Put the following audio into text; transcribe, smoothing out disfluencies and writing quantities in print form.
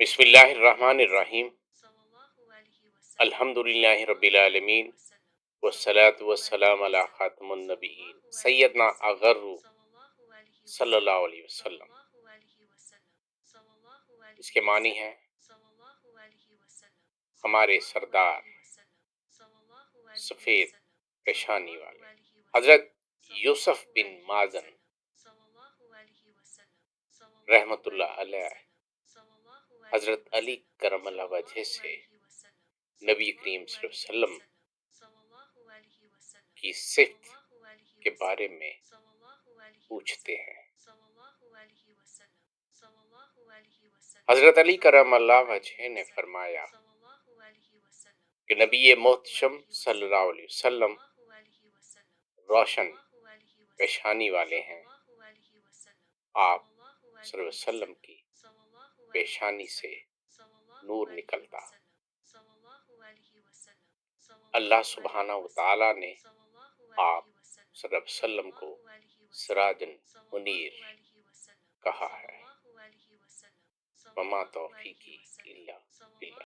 بسم اللہ الرحمن الرحیم، الحمد للہ رب العالمین، والصلاة والسلام علی خاتم النبیین سیدنا اغر صلی اللہ علیہ وسلم۔ اس کے معنی ہیں ہمارے سردار سفید پیشانی والے حضرت یوسف بن مازن رحمت اللہ علیہ حضرت علی کرم اللہ وجہ سے نبی کریم صلی اللہ علیہ وسلم کی صفت کے بارے میں پوچھتے ہیں۔ حضرت علی کرم اللہ وجہ نے فرمایا کہ نبی محتشم صلی اللہ علیہ وسلم روشن پیشانی والے ہیں۔ آپ صلی اللہ علیہ وسلم کی پیشانی سے نور نکلتا۔ اللہ سبحانہ وتعالی نے آپ صلی اللہ علیہ وسلم کو سراجن منیر کہا ہے۔ وما توفیقی الا باللہ۔